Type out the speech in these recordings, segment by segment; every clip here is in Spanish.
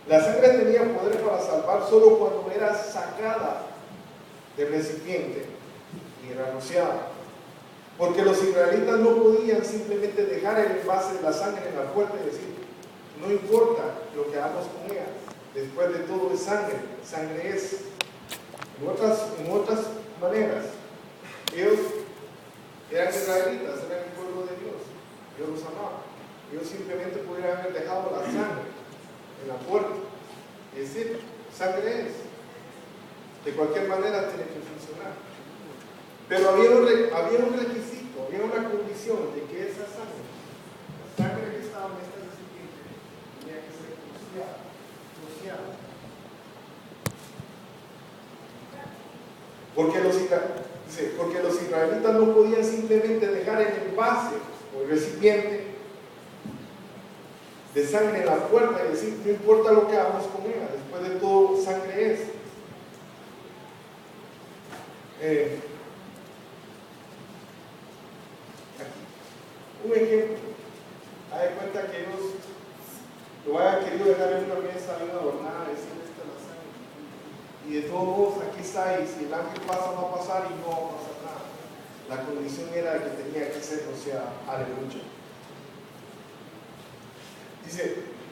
La sangre tenía poder para salvar solo cuando era sacada del recipiente y era rociada. Porque los israelitas no podían simplemente dejar el envase de la sangre en la puerta y decir, no importa lo que hagamos con ella, después de todo es sangre, sangre es. En otras maneras, ellos eran israelitas, eran el pueblo de Dios, Dios los amaba. Ellos simplemente pudieran haber dejado la sangre en la puerta y decir, sangre es. De cualquier manera tiene que funcionar. Pero había un requisito, había una condición de que esa sangre, la sangre que estaba en este recipiente, tenía que ser rociada. Porque los israelitas no podían simplemente dejar el envase o el recipiente de sangre en la puerta y decir, no importa lo que hagamos con ella, después de todo sangre es. Un ejemplo, haz de cuenta que ellos lo hayan querido dejar en una mesa bien adornada, decir esta es la sangre, y de todos modos aquí está, y si el ángel pasa va a pasar y no va a pasar nada. La condición era que tenía que ser rociada. Aleluya. Dice,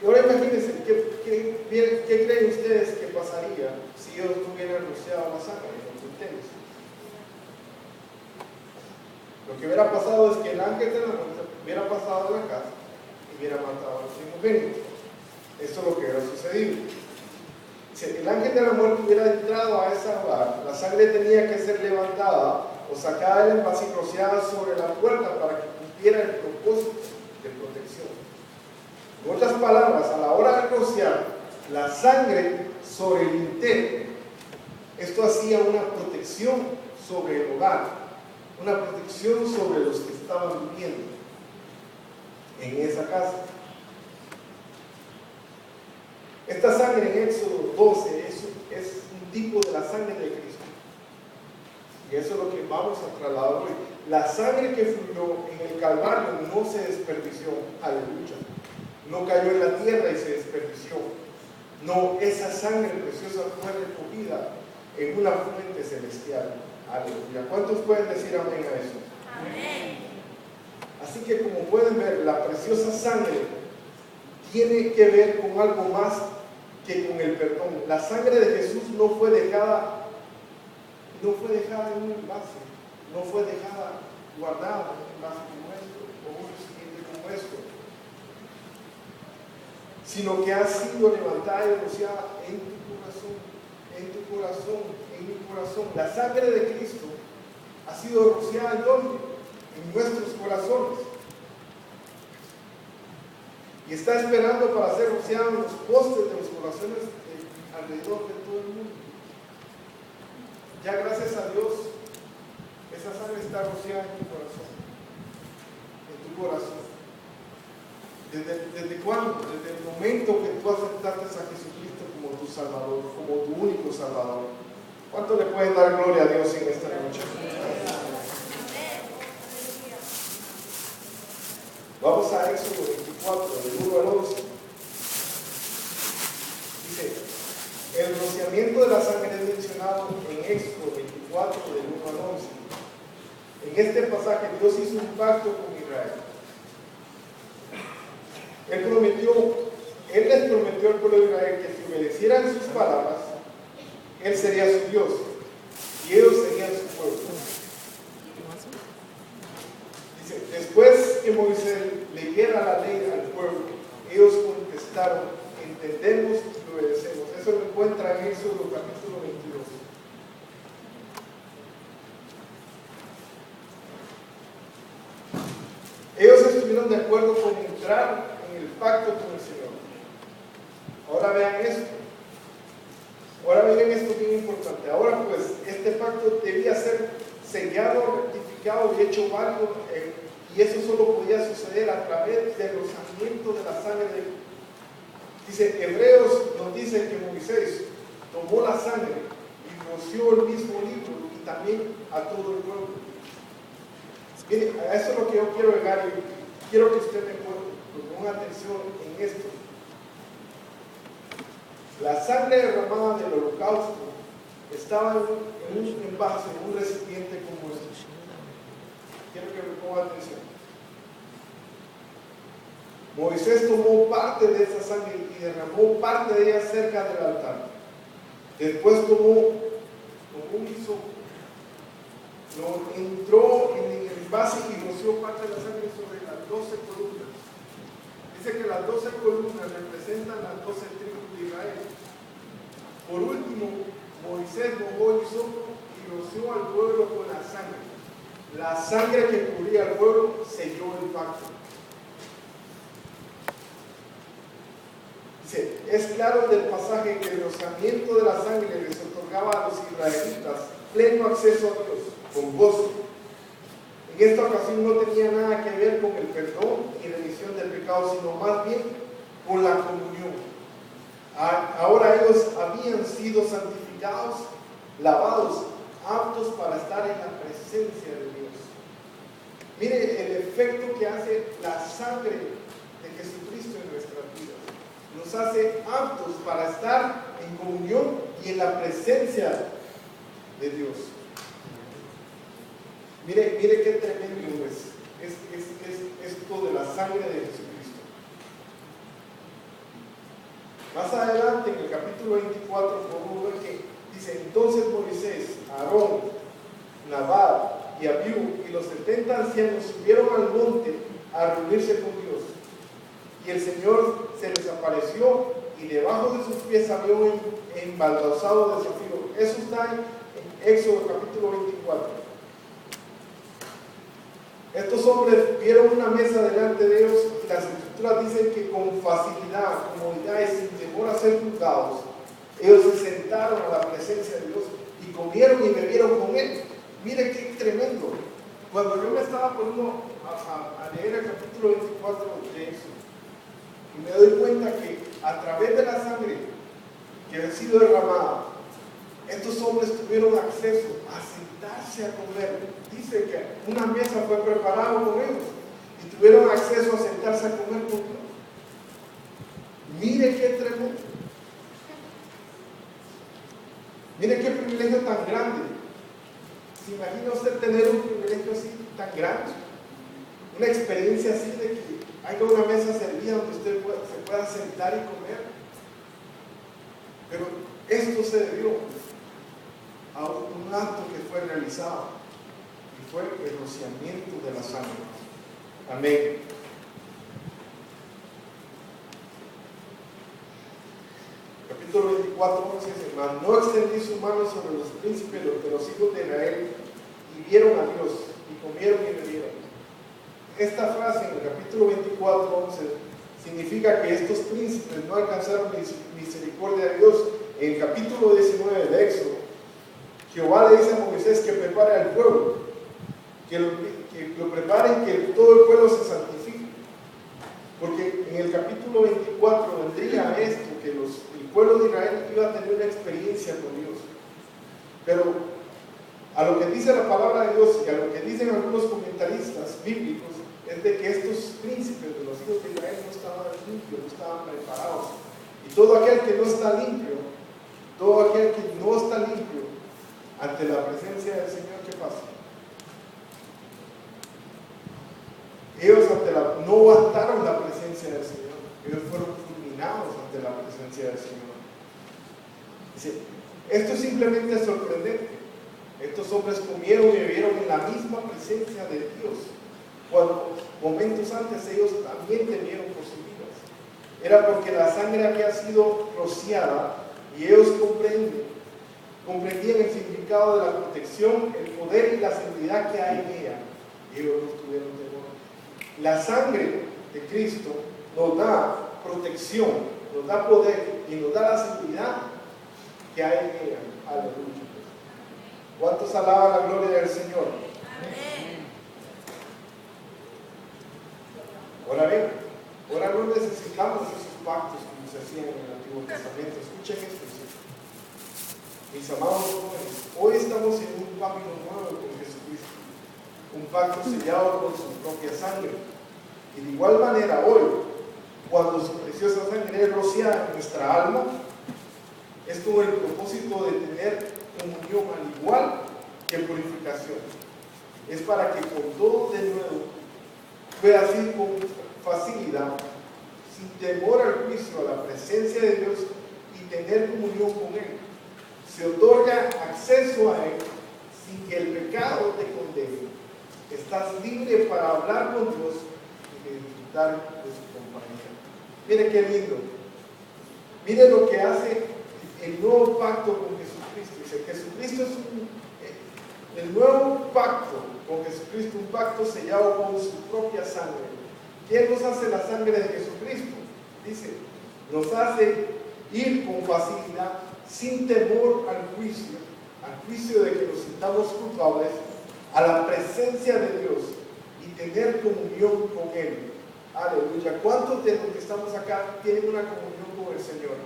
y ahora imagínense, ¿qué creen ustedes que pasaría si ellos no hubieran rociado la sangre en los ustedes? Lo que hubiera pasado es que el ángel de la muerte hubiera pasado a la casa y hubiera matado a los primogénitos. Eso es lo que hubiera sucedido. Si el ángel de la muerte hubiera entrado a ese lugar, la sangre tenía que ser levantada o sacada del envase y rociada sobre la puerta para que cumpliera el propósito de protección. En otras palabras, a la hora de rociar la sangre sobre el lintel, esto hacía una protección sobre el hogar, una protección sobre los que estaban viviendo en esa casa. Esta sangre en Éxodo 12 es un tipo de la sangre de Cristo. Y eso es lo que vamos a trasladar hoy. La sangre que fluyó en el Calvario no se desperdició. Aleluya. No cayó en la tierra y se desperdició. No, esa sangre preciosa fue recogida en una fuente celestial. Aleluya. ¿Cuántos pueden decir amén a eso? Amén. Así que como pueden ver, la preciosa sangre tiene que ver con algo más que con el perdón. La sangre de Jesús no fue dejada en un envase, no fue dejada guardada en un envase como esto, o un recipiente como esto, sino que ha sido levantada y rociada en tu corazón, en tu corazón, en mi corazón. La sangre de Cristo ha sido rociada ¿en dónde? En nuestros corazones. Y está esperando para ser rociada en los postes de los corazones alrededor de todo el mundo. Ya gracias a Dios, esa sangre está rociada en tu corazón. En tu corazón. ¿Desde cuándo? Desde el momento que tú aceptaste a Jesucristo como tu Salvador, como tu único Salvador. ¿Cuánto le pueden dar gloria a Dios en esta noche? Vamos a Éxodo 24, del 1 al 11. Dice, el rociamiento de la sangre es mencionado en Éxodo 24, del 1 al 11. En este pasaje Dios hizo un pacto con Israel. Él les prometió al pueblo de Israel que si obedecieran sus palabras, Él sería su Dios y ellos serían su pueblo. Dice, después que Moisés le diera la ley al pueblo, ellos contestaron, entendemos y obedecemos. Eso lo encuentra en Éxodo capítulo 22. Ellos estuvieron de acuerdo con entrar en el pacto con el Señor. Ahora vean esto. Ahora miren esto bien importante. Ahora pues, este pacto debía ser sellado, rectificado y hecho válido, y eso solo podía suceder a través del rozamiento de la sangre de Cristo. Dice, Hebreos nos dice que Moisés tomó la sangre y roció el mismo libro y también a todo el pueblo. Miren, a eso es lo que yo quiero llegar y quiero que usted me ponga atención en esto. La sangre derramada del holocausto estaba en un envase, en un recipiente como este. Quiero que me pongan atención. Moisés tomó parte de esa sangre y derramó parte de ella cerca del altar. Después tomó un hisopo, lo entró en el envase y roció parte de la sangre sobre las 12 columnas. Dice que las 12 columnas representan las 12 tribus de Israel. Por último, Moisés mojó el hisopo y roció al pueblo con la sangre. La sangre que cubría al pueblo selló el pacto. Dice, es claro del pasaje que el rociamiento de la sangre les otorgaba a los israelitas pleno acceso a Dios, con gozo. En esta ocasión no tenía nada que ver con el perdón y remisión del pecado, sino más bien con la comunión. Ahora ellos habían sido santificados, lavados, aptos para estar en la presencia de Dios. Mire el efecto que hace la sangre de Jesucristo en nuestras vidas. Nos hace aptos para estar en comunión y en la presencia de Dios. Mire qué tremendo es esto de la sangre de Jesucristo. Más adelante, en el capítulo 24, podemos ver que dice: entonces Moisés, Aarón, Nadab y Abiú y los 70 ancianos subieron al monte a reunirse con Dios. Y el Señor se les apareció y debajo de sus pies había un embaldosado de zafiro. Eso está en Éxodo capítulo 24. Estos hombres vieron una mesa delante de ellos y las escrituras dicen que con facilidad, comodidad y sin temor a ser juzgados, ellos se sentaron a la presencia de Dios y comieron y bebieron con Él. Mire qué tremendo. Cuando yo me estaba poniendo a leer el capítulo 24 de Éxodo, y me doy cuenta que a través de la sangre que ha sido derramada, estos hombres tuvieron acceso a sentarse a comer. Dice que una mesa fue preparada con ellos y tuvieron acceso a sentarse a comer con Dios. Mire qué tremendo. Mire qué privilegio tan grande. ¿Se imagina usted tener un privilegio así tan grande? Una experiencia así de que haya una mesa servida donde usted se pueda sentar y comer. Pero esto se debió a un acto que fue realizado y fue el rociamiento de la sangre. Amén. Capítulo 24 dice: mas no extendí su mano sobre los príncipes de los hijos de Israel, y vieron a Dios y comieron y bebieron. Esta frase en el capítulo 24, 11 significa que estos príncipes no alcanzaron misericordia de Dios. En el capítulo 19 de Éxodo, Jehová le dice a Moisés que prepare al pueblo, que lo prepare y que todo el pueblo se santifique. Porque en el capítulo 24 vendría esto, que el pueblo de Israel iba a tener una experiencia con Dios. Pero a lo que dice la palabra de Dios y a lo que dicen algunos comentaristas bíblicos, es de que estos príncipes de los hijos de Israel no estaban limpios, no estaban preparados. Y todo aquel que no está limpio, ante la presencia del Señor, ¿qué pasa? Ellos no aguantaron la presencia del Señor, ellos fueron fulminados ante la presencia del Señor. Dice, esto es simplemente sorprendente. Estos hombres comieron y bebieron en la misma presencia de Dios, cuando momentos antes ellos también temieron por sus vidas. Era porque la sangre había sido rociada y ellos comprendían el significado de la protección, el poder y la seguridad que hay en ella. Ellos no tuvieron temor. La sangre de Cristo nos da protección, nos da poder y nos da la seguridad que hay en ella. Aleluya. ¿Cuántos alaban la gloria del Señor? Amén. Ahora bien, ahora no necesitamos esos pactos como se hacían en el Antiguo Testamento. Escuchen esto. Mis amados jóvenes, hoy estamos en un pacto nuevo con Jesucristo, un pacto sellado con su propia sangre. Y de igual manera hoy, cuando su preciosa sangre es rociada en nuestra alma, es con el propósito de tener comunión, al igual que purificación. Es para que con todo de nuevo puedas ir con facilidad, sin temor al juicio, a la presencia de Dios y tener comunión con Él. Se otorga acceso a Él sin que el pecado te condene. Estás libre para hablar con Dios y disfrutar de su compañía. Mire qué lindo. Mire lo que hace el nuevo pacto con Jesucristo. Dice, Jesucristo es el nuevo pacto con Jesucristo, un pacto sellado con su propia sangre. ¿Quién nos hace la sangre de Jesucristo? Dice, nos hace ir con facilidad, sin temor al juicio de que nos sintamos culpables, a la presencia de Dios y tener comunión con Él. Aleluya. ¿Cuántos de los que estamos acá tienen una comunión con el Señor?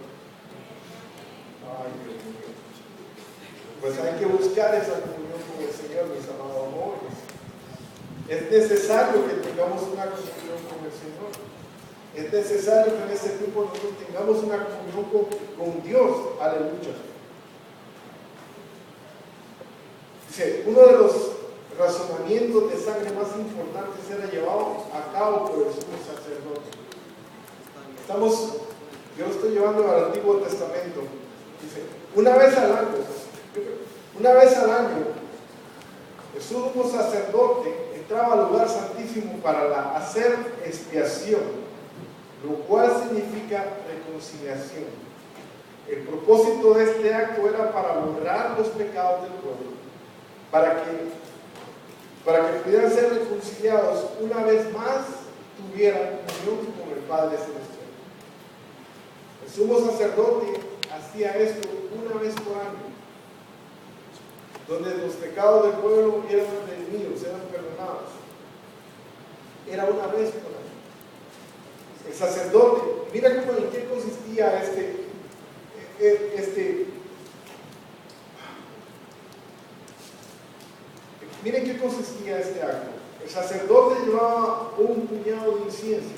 Ay, Dios mío. Pues hay que buscar esa comunión con el Señor, mis amados jóvenes. Es necesario que tengamos una comunión con el Señor. Es necesario que en este tiempo nosotros tengamos una comunión con Dios. Aleluya. Dice, uno de los razonamientos de sangre más importantes era llevado a cabo por el sumo sacerdote. Yo lo estoy llevando al Antiguo Testamento. Dice, una vez al año, el sumo sacerdote entraba al lugar santísimo para hacer expiación, lo cual significa reconciliación. El propósito de este acto era para borrar los pecados del pueblo, para que pudieran ser reconciliados una vez más, tuvieran comunión con el Padre Celestial. El sumo sacerdote hacía esto una vez por año, donde los pecados del pueblo eran redimidos, eran perdonados. Era una vez por año. El sacerdote, mira en qué consistía miren qué consistía este acto. El sacerdote llevaba un puñado de incienso,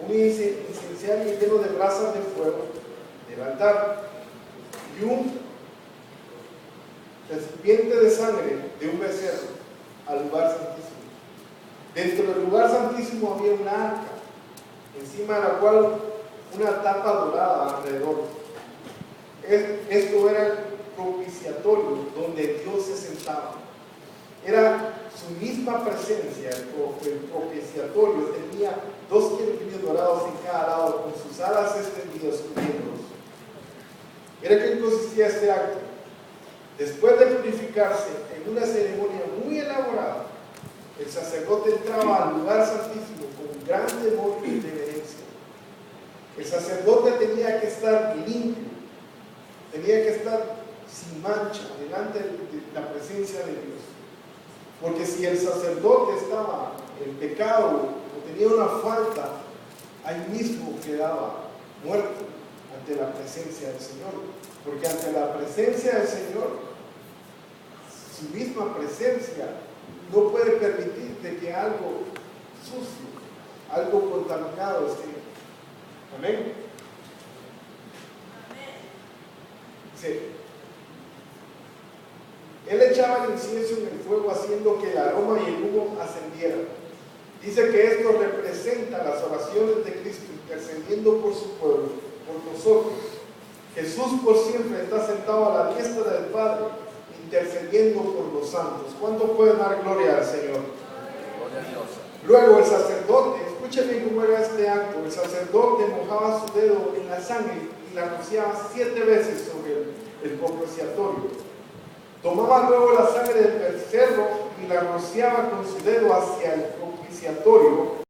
un incenciario lleno de brasas de fuego del altar y un recipiente de sangre de un becerro al lugar santísimo. Dentro del lugar santísimo había una arca, encima de la cual una tapa dorada alrededor. Esto era el propiciatorio donde Dios se sentaba. Era su misma presencia. El propiciatorio tenía 2 querubines dorados en cada lado, con sus alas extendidas cubriéndolos. Era que consistía este acto. Después de purificarse en una ceremonia muy elaborada, el sacerdote entraba al lugar santísimo con gran temor y reverencia. El sacerdote tenía que estar limpio, tenía que estar sin mancha delante de la presencia de Dios. Porque si el sacerdote estaba en pecado o tenía una falta, ahí mismo quedaba muerto ante la presencia del Señor. Porque ante la presencia del Señor, su misma presencia no puede permitirte que algo sucio, algo contaminado esté. Amén. Sí. Él echaba el incienso en el fuego haciendo que el aroma y el humo ascendieran. Dice que esto representa las oraciones de Cristo intercediendo por su pueblo, por nosotros. Jesús por siempre está sentado a la diestra del Padre, intercediendo por los santos. ¿Cuántos pueden dar gloria al Señor? Gloria a Dios. Luego el sacerdote, escúchenme cómo era este acto. El sacerdote mojaba su dedo en la sangre y la rociaba 7 veces sobre el propiciatorio. Tomaba luego la sangre del becerro y la rociaba con su dedo hacia el propiciatorio